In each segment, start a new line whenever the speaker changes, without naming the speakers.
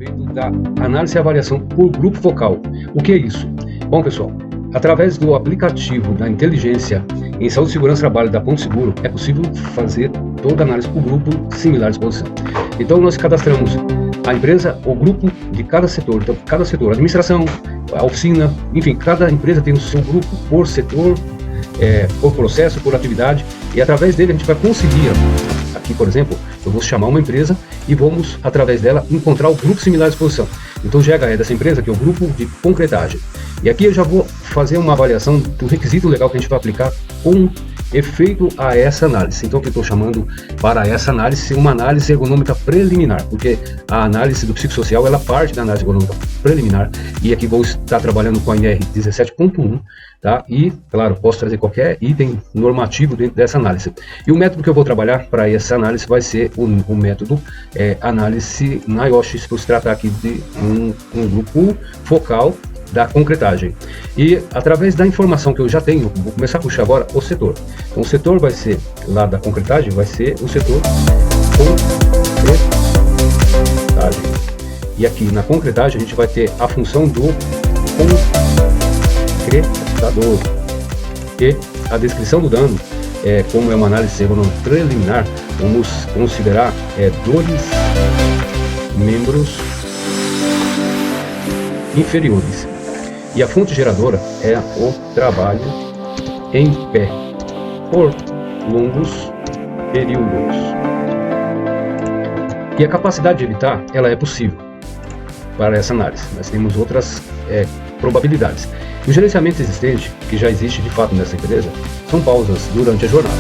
respeito da análise e avaliação por grupo focal. O que é isso? Bom, pessoal, através do aplicativo da inteligência em saúde e segurança do trabalho da Ponto Seguro, é possível fazer toda a análise por grupo similar de exposição. Então, nós cadastramos a empresa, o grupo de cada setor. Então, cada setor, administração, a oficina, enfim, cada empresa tem o seu grupo por setor, por processo, por atividade, e através dele a gente vai conseguir, aqui, por exemplo, eu vou chamar uma empresa e vamos, através dela, encontrar o grupo similar de exposição. Então, o GH é dessa empresa, que é o grupo de concretagem. E aqui eu já vou fazer uma avaliação do requisito legal que a gente vai aplicar com efeito a essa análise. Então, o que eu estou chamando para essa análise uma análise ergonômica preliminar, porque a análise do psicossocial, ela parte da análise ergonômica preliminar, e aqui vou estar trabalhando com a NR 17.1, tá? E, claro, posso trazer qualquer item normativo dentro dessa análise. E o método que eu vou trabalhar para essa análise vai ser o método análise NIOSH, por se tratar aqui de um grupo focal da concretagem. E através da informação que eu já tenho, vou começar a puxar agora o setor. Então, o setor vai ser, lá da concretagem, vai ser o setor concretagem. E aqui na concretagem a gente vai ter a função do concretador. E a descrição do dano, como é uma análise ergonômica preliminar, vamos considerar dois membros inferiores. E a fonte geradora é o trabalho em pé por longos períodos. E a capacidade de evitar, ela é possível para essa análise. Nós temos outras probabilidades. O gerenciamento existente, que já existe de fato nessa empresa, são pausas durante a jornada.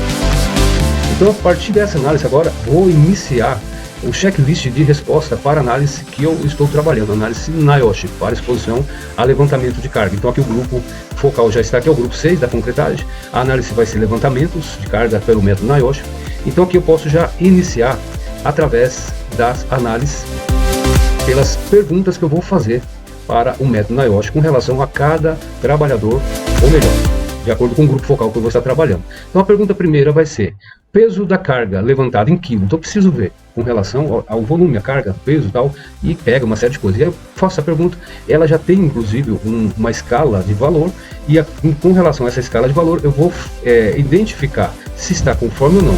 Então, a partir dessa análise agora, vou iniciar o checklist de resposta para a análise que eu estou trabalhando, análise NIOSH, para exposição a levantamento de carga. Então aqui o grupo focal já está aqui, é o grupo 6 da concretagem. A análise vai ser levantamentos de carga pelo método NIOSH. Então aqui eu posso já iniciar através das análises, pelas perguntas que eu vou fazer para o método NIOSH com relação a cada trabalhador, ou melhor, de acordo com o grupo focal que eu vou estar trabalhando. Então a pergunta primeira vai ser: peso da carga levantada em quilo. Então eu preciso ver com relação ao volume, a carga, peso e tal, e pega uma série de coisas. E aí eu faço a pergunta, ela já tem inclusive uma escala de valor, e com relação a essa escala de valor eu vou identificar se está conforme ou não.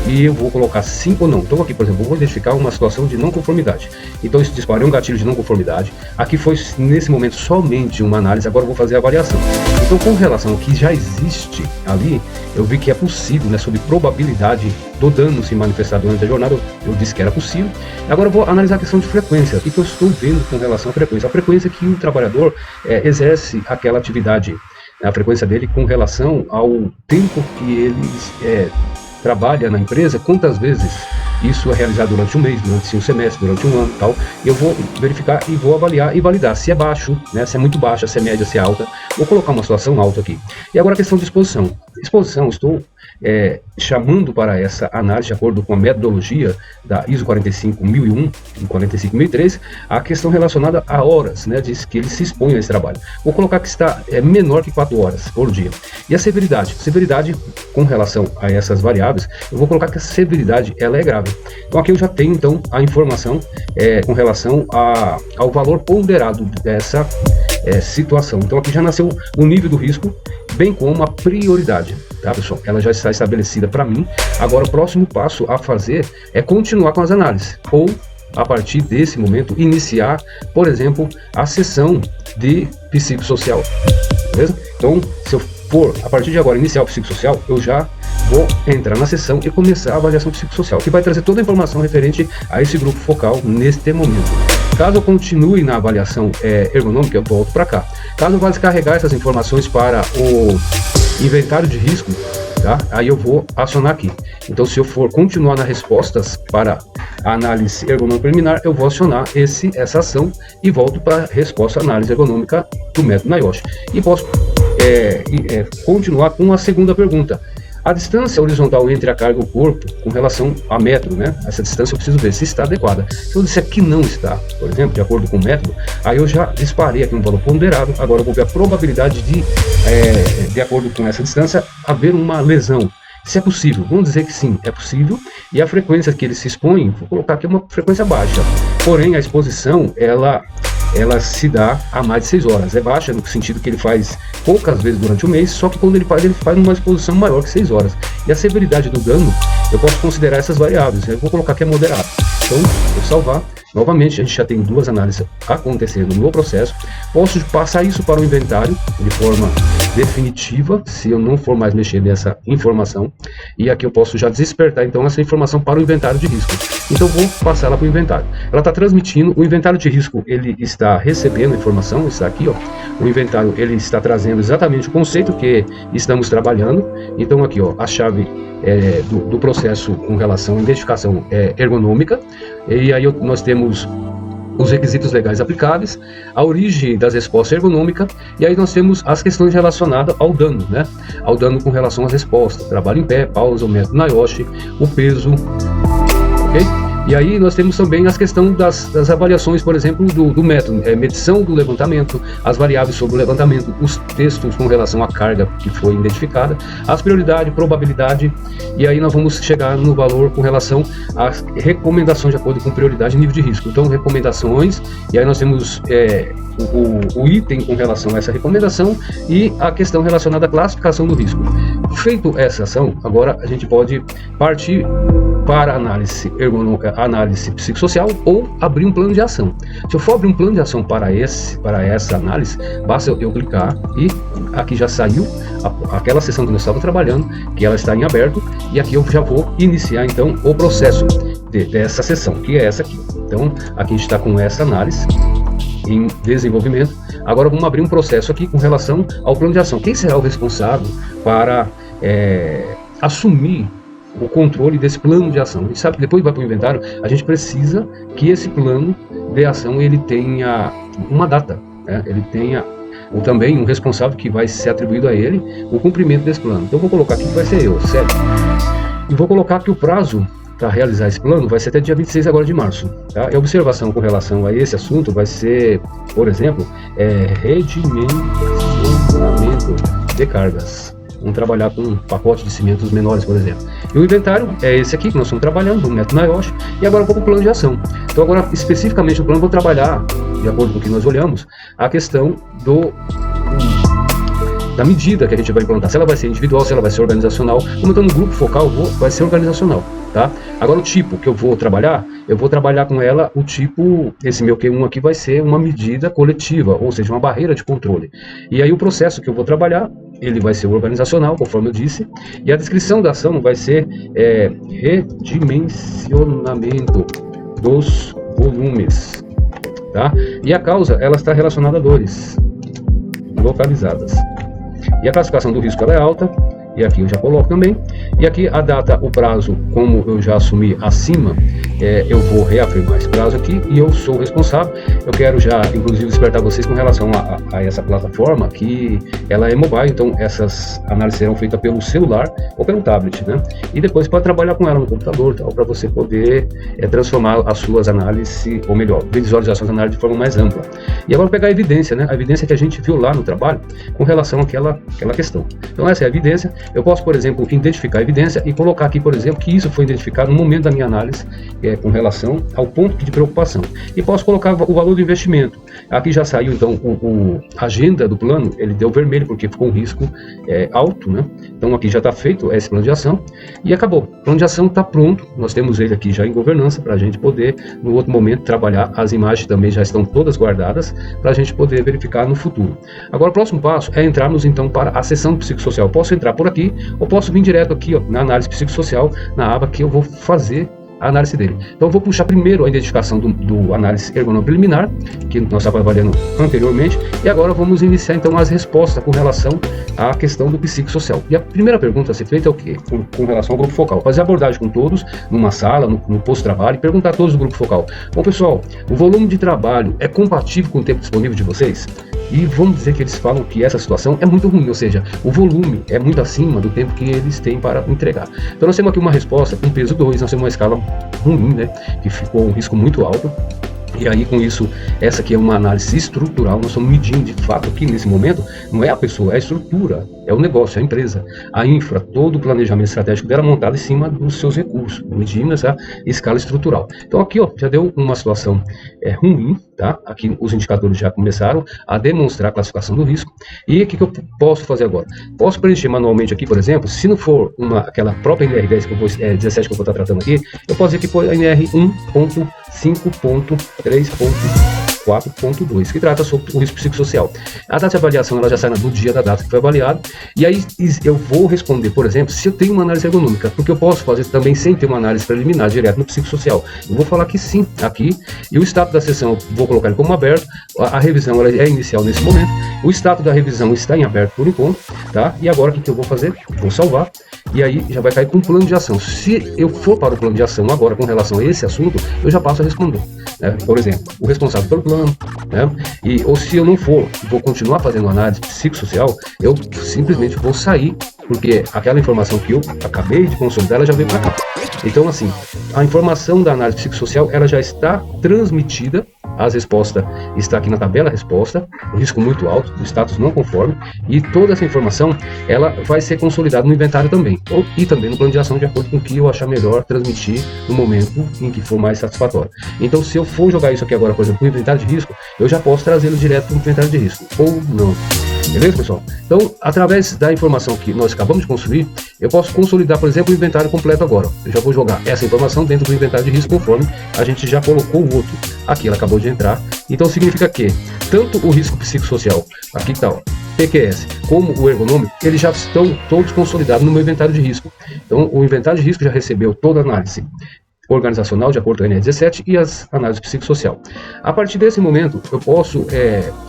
E eu vou colocar sim ou não. Então aqui, por exemplo, eu vou identificar uma situação de não conformidade. Então esse disparo é um gatilho de não conformidade. Aqui foi, nesse momento, somente uma análise. Agora eu vou fazer a avaliação. Então, com relação ao que já existe ali, eu vi que é possível, né, sobre probabilidade do dano se manifestar durante a jornada, eu disse que era possível. Agora eu vou analisar a questão de frequência. O que eu estou vendo com relação à frequência? A frequência que o trabalhador exerce aquela atividade, a frequência dele com relação ao tempo que ele trabalha na empresa, quantas vezes isso é realizado durante um mês, durante um semestre, durante um ano e tal. Eu vou verificar e vou avaliar e validar se é baixo, né, se é muito baixa, se é média, se é alta. Vou colocar uma situação alta aqui. E agora a questão de exposição. Exposição, estou chamando para essa análise, de acordo com a metodologia da ISO 45001 e 45003, a questão relacionada a horas, né, diz que ele se expõe a esse trabalho. Vou colocar que está menor que 4 horas por dia. E a severidade? Severidade, com relação a essas variáveis, eu vou colocar que a severidade ela é grave. Então aqui eu já tenho então a informação com relação ao valor ponderado dessa situação. Então aqui já nasceu o nível do risco, bem como a prioridade, tá, pessoal? Ela já está estabelecida para mim. Agora o próximo passo a fazer é continuar com as análises, ou a partir desse momento iniciar, por exemplo, a sessão de psicossocial, beleza? Então, se eu for a partir de agora iniciar o psicossocial, eu já vou entrar na sessão e começar a avaliação psicossocial, que vai trazer toda a informação referente a esse grupo focal neste momento. Caso eu continue na avaliação ergonômica, eu volto para cá. Caso eu vá descarregar essas informações para o inventário de risco, tá? Aí eu vou acionar aqui. Então, se eu for continuar nas respostas para a análise ergonômica preliminar, eu vou acionar essa ação e volto para a resposta análise ergonômica do método NIOSH. E posso continuar com a segunda pergunta. A distância horizontal entre a carga e o corpo com relação a metro, né? Essa distância eu preciso ver se está adequada. Se eu disser que não está, por exemplo, de acordo com o método, aí eu já disparei aqui um valor ponderado. Agora eu vou ver a probabilidade de acordo com essa distância, haver uma lesão. se é possível. Vamos dizer que sim, é possível, e a frequência que ele se expõe, vou colocar aqui uma frequência baixa, porém a exposição, ela se dá a mais de 6 horas. É baixa no sentido que ele faz poucas vezes durante o mês, só que quando ele faz numa exposição maior que 6 horas. E a severidade do dano, eu posso considerar essas variáveis. Eu vou colocar que é moderado. Então, vou salvar. Novamente, a gente já tem 2 análises acontecendo no processo. Posso passar isso para o inventário de forma definitiva, se eu não for mais mexer nessa informação. E aqui eu posso já despertar, então, essa informação para o inventário de risco. Então, vou passar ela para o inventário. Ela está transmitindo, o inventário de risco, ele está recebendo informação, está aqui, ó. O inventário, ele está trazendo exatamente o conceito que estamos trabalhando. Então, aqui, ó, a chave do processo com relação à identificação ergonômica. E aí nós temos os requisitos legais aplicáveis, a origem das respostas ergonômicas, e aí nós temos as questões relacionadas ao dano, né? Ao dano com relação às respostas, trabalho em pé, pausa, o método NIOSH, o peso, ok? E aí nós temos também as questões das avaliações, por exemplo, do método, medição do levantamento, as variáveis sobre o levantamento, os textos com relação à carga que foi identificada, as prioridades, probabilidade, e aí nós vamos chegar no valor com relação às recomendações de acordo com prioridade e nível de risco. Então, recomendações, e aí nós temos o item com relação a essa recomendação e a questão relacionada à classificação do risco. Feito essa ação, agora a gente pode partir para análise ergonômica, análise psicossocial, ou abrir um plano de ação. Se eu for abrir um plano de ação para essa análise, basta eu clicar e aqui já saiu aquela sessão que nós estávamos trabalhando, que ela está em aberto, e aqui eu já vou iniciar então o processo dessa sessão, que é essa aqui. Então aqui a gente está com essa análise em desenvolvimento. Agora vamos abrir um processo aqui com relação ao plano de ação. Quem será o responsável para assumir o controle desse plano de ação? A gente sabe que depois vai para o inventário, a gente precisa que esse plano de ação ele tenha uma data, né? Ele tenha também um responsável que vai ser atribuído a ele o cumprimento desse plano. Então eu vou colocar aqui que vai ser eu, certo? E vou colocar que o prazo para realizar esse plano vai ser até dia 26 agora de março, tá? E a observação com relação a esse assunto vai ser, por exemplo, redimensionamento de cargas. Vamos trabalhar com um pacote de cimentos menores, por exemplo. E o inventário é esse aqui que nós estamos trabalhando, o método NIOSH, e agora vou para o plano de ação. Então agora, especificamente no plano, vou trabalhar, de acordo com o que nós olhamos, a questão da medida que a gente vai implantar, se ela vai ser individual, se ela vai ser organizacional. Como eu estou no grupo focal, vai ser organizacional, tá? Agora o tipo que eu vou trabalhar com ela, o tipo, esse meu Q1 aqui vai ser uma medida coletiva, ou seja, uma barreira de controle. E aí o processo que eu vou trabalhar, ele vai ser organizacional, conforme eu disse, e a descrição da ação vai ser redimensionamento dos volumes, tá? E a causa, ela está relacionada a dores localizadas. E a classificação do risco ela é alta, e aqui eu já coloco também. E aqui a data, o prazo, como eu já assumi acima, eu vou reafirmar esse prazo aqui, e eu sou responsável. Eu quero já, inclusive, despertar vocês com relação a essa plataforma, que ela é mobile, então essas análises serão feitas pelo celular ou pelo tablet, né? E depois pode trabalhar com ela no computador, tal, para você poder transformar as suas análises, ou melhor, visualizações de análise de forma mais ampla. E agora pegar a evidência, né? A evidência que a gente viu lá no trabalho com relação àquela questão. Então essa é a evidência. Eu posso, por exemplo, identificar a evidência e colocar aqui, por exemplo, que isso foi identificado no momento da minha análise com relação ao ponto de preocupação. E posso colocar o valor do investimento. Aqui já saiu, então, a agenda do plano, ele deu vermelho porque ficou um risco alto, né? Então aqui já está feito esse plano de ação e acabou. O plano de ação está pronto, nós temos ele aqui já em governança para a gente poder, no outro momento, trabalhar. As imagens também já estão todas guardadas para a gente poder verificar no futuro. Agora o próximo passo é entrarmos então para a seção psicossocial. Posso entrar por aqui ou posso vir direto aqui, ó, na análise psicossocial, na aba que eu vou fazer a análise dele. Então eu vou puxar primeiro a identificação do análise ergonômica preliminar, que nós estávamos avaliando anteriormente, e agora vamos iniciar então as respostas com relação à questão do psicossocial. E a primeira pergunta a ser feita é o quê? Com relação ao grupo focal. Fazer abordagem com todos, numa sala, no posto de trabalho, e perguntar a todos do grupo focal. Bom pessoal, o volume de trabalho é compatível com o tempo disponível de vocês? E vamos dizer que eles falam que essa situação é muito ruim, ou seja, o volume é muito acima do tempo que eles têm para entregar. Então nós temos aqui uma resposta com peso 2, nós temos uma escala ruim, né, que ficou um risco muito alto. E aí, com isso, essa aqui é uma análise estrutural. Nós estamos medindo, de fato, aqui nesse momento, não é a pessoa, é a estrutura, é o negócio, é a empresa, a infra, todo o planejamento estratégico dela montado em cima dos seus recursos, medindo essa escala estrutural. Então aqui, ó, já deu uma situação ruim, tá? Aqui os indicadores já começaram a demonstrar a classificação do risco. E o que eu posso fazer agora? Posso preencher manualmente aqui, por exemplo, se não for aquela própria NR10 que eu vou, 17 que eu vou estar tratando aqui, eu posso dizer que for a NR 1.5.3.4.2, que trata sobre o risco psicossocial. A data de avaliação ela já sai no dia da data que foi avaliado, e aí eu vou responder, por exemplo, se eu tenho uma análise ergonômica, porque eu posso fazer também sem ter uma análise preliminar direto no psicossocial. Eu vou falar que sim, aqui, e o status da sessão eu vou colocar ele como aberto, a revisão ela é inicial nesse momento, o status da revisão está em aberto por enquanto, tá? E agora o que eu vou fazer? Vou salvar, e aí já vai cair com o plano de ação. Se eu for para o plano de ação agora com relação a esse assunto, eu já passo a responder. Por exemplo, o responsável pelo plano, ou se eu não for, vou continuar fazendo análise psicossocial, eu simplesmente vou sair, porque aquela informação que eu acabei de consolidar, ela já veio para cá. Então, assim, a informação da análise psicossocial, ela já está transmitida, as respostas está aqui na tabela resposta, o risco muito alto, o status não conforme, e toda essa informação, ela vai ser consolidada no inventário também, e também no plano de ação, de acordo com o que eu achar melhor transmitir no momento em que for mais satisfatório. Então, se eu for jogar isso aqui agora, por exemplo, no inventário de risco, eu já posso trazê-lo direto para o inventário de risco, ou não. Beleza, pessoal? Então, através da informação que nós acabamos de construir, eu posso consolidar, por exemplo, o inventário completo agora. Eu já vou jogar essa informação dentro do inventário de risco conforme a gente já colocou o outro. Aqui ela acabou de entrar. Então, significa que tanto o risco psicossocial, aqui está, ó, PQS, como o ergonômico, eles já estão todos consolidados no meu inventário de risco. Então, o inventário de risco já recebeu toda a análise organizacional, de acordo com a NR17, e as análises psicossocial. A partir desse momento, eu posso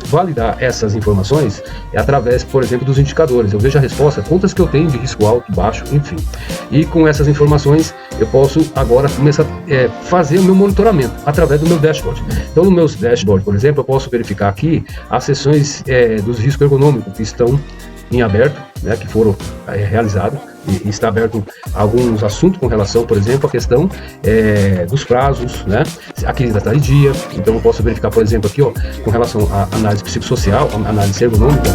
validar essas informações através, por exemplo, dos indicadores. Eu vejo a resposta, quantas que eu tenho de risco alto, baixo, enfim. E com essas informações, eu posso agora começar a fazer o meu monitoramento através do meu dashboard. Então, no meu dashboard, por exemplo, eu posso verificar aqui as sessões dos riscos ergonômicos que estão em aberto, que foram realizados, e está aberto alguns assuntos com relação, por exemplo, à questão dos prazos, aqui ainda está em dia. Então eu posso verificar, por exemplo, aqui, ó, com relação à análise psicossocial, análise ergonômica,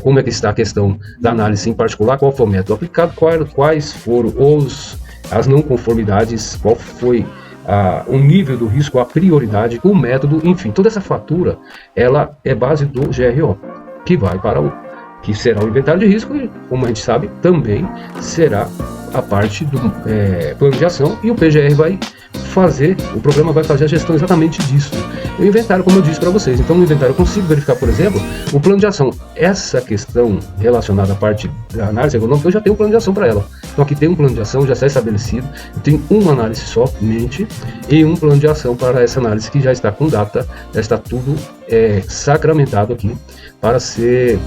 como é que está a questão da análise em particular, qual foi o método aplicado, quais foram as não conformidades, qual foi o nível do risco, a prioridade, o método, enfim, toda essa fatura, ela é base do GRO, que vai para que será o inventário de risco e, como a gente sabe, também será a parte do plano de ação, e o PGR o programa vai fazer a gestão exatamente disso. O inventário, como eu disse para vocês, então no inventário eu consigo verificar, por exemplo, o plano de ação. Essa questão relacionada à parte da análise ergonômica, eu já tenho um plano de ação para ela. Então aqui tem um plano de ação, já está estabelecido, eu tenho uma análise somente e um plano de ação para essa análise que já está com data, já está tudo sacramentado aqui para ser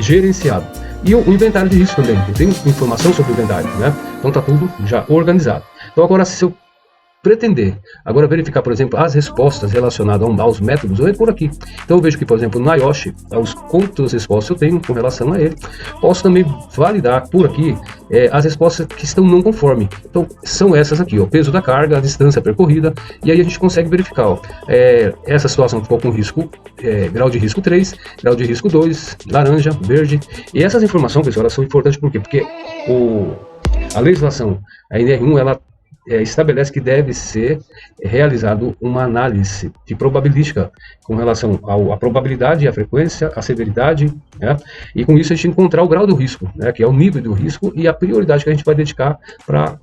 gerenciado. E o inventário de risco também, eu tenho informação sobre o inventário, então está tudo já organizado. Então agora, se eu pretender agora verificar, por exemplo, as respostas relacionadas aos métodos, eu entro por aqui. Então eu vejo que, por exemplo, no IOSH, quantas respostas eu tenho com relação a ele. Posso também validar por aqui as respostas que estão não conforme. Então são essas aqui, ó, peso da carga, a distância percorrida, e aí a gente consegue verificar, ó, essa situação ficou com risco, grau de risco 3, grau de risco 2, laranja, verde. E essas informações, pessoal, elas são importantes por quê? Porque a legislação, a NR1, ela estabelece que deve ser realizado uma análise de probabilística com relação à probabilidade, à frequência, à severidade, e com isso a gente encontrar o grau do risco, que é o nível do risco e a prioridade que a gente vai dedicar para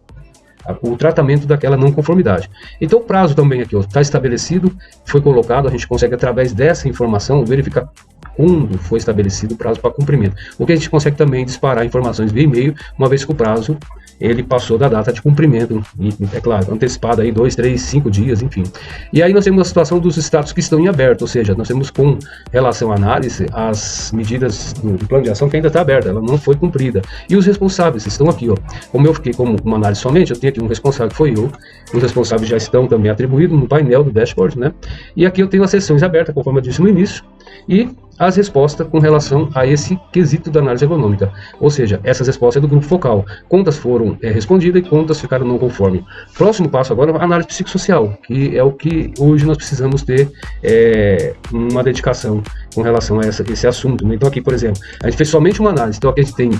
o tratamento daquela não conformidade. Então o prazo também aqui está estabelecido, foi colocado, a gente consegue através dessa informação verificar quando foi estabelecido o prazo para cumprimento. O que a gente consegue também disparar informações via e-mail, uma vez que o prazo ele passou da data de cumprimento, e, é claro, antecipado aí 2, 3, 5 dias, enfim. E aí nós temos a situação dos status que estão em aberto, ou seja, nós temos com relação à análise, as medidas do plano de ação que ainda está aberta, ela não foi cumprida. E os responsáveis estão aqui, ó. Como eu fiquei como uma análise somente, eu tenho aqui um responsável que foi eu, os responsáveis já estão também atribuídos no painel do dashboard, E aqui eu tenho as sessões abertas, conforme eu disse no início, e as respostas com relação a esse quesito da análise ergonômica, ou seja, essas respostas é do grupo focal, quantas foram respondidas e quantas ficaram não conforme. Próximo passo agora é a análise psicossocial, que é o que hoje nós precisamos ter uma dedicação com relação a esse assunto, né? Então aqui, por exemplo, a gente fez somente uma análise, então aqui a gente tem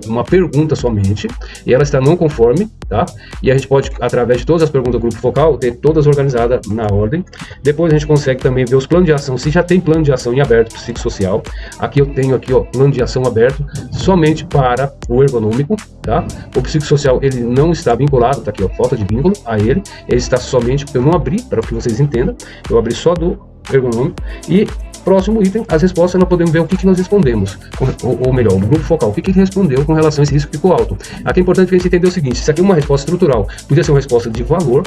uma pergunta somente, e ela está não conforme, tá? E a gente pode, através de todas as perguntas do grupo focal, ter todas organizadas na ordem. Depois a gente consegue também ver os planos de ação, se já tem plano de ação em aberto psicossocial. Aqui eu tenho aqui, ó, plano de ação aberto somente para o ergonômico, tá? O psicossocial ele não está vinculado, tá aqui, ó, falta de vínculo a ele está somente, eu não abri, para que vocês entendam, eu abri só do ergonômico. E próximo item, as respostas, nós podemos ver o que nós respondemos, ou melhor, o grupo focal, o que respondeu com relação a esse risco que ficou alto. Aqui é importante que a gente entenda o seguinte: isso aqui é uma resposta estrutural, podia ser uma resposta de valor,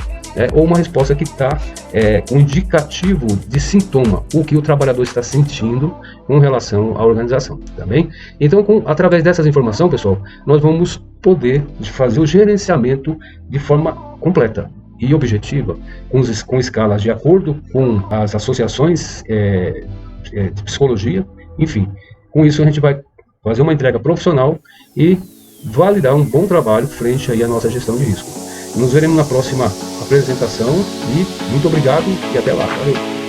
ou uma resposta que está com indicativo de sintoma, o que o trabalhador está sentindo com relação à organização, tá bem? Então, através dessas informações, pessoal, nós vamos poder fazer o gerenciamento de forma completa e objetiva, com escalas de acordo com as associações de psicologia, enfim. Com isso a gente vai fazer uma entrega profissional e validar um bom trabalho frente aí à nossa gestão de risco. Nos veremos na próxima apresentação e muito obrigado e até lá. Valeu!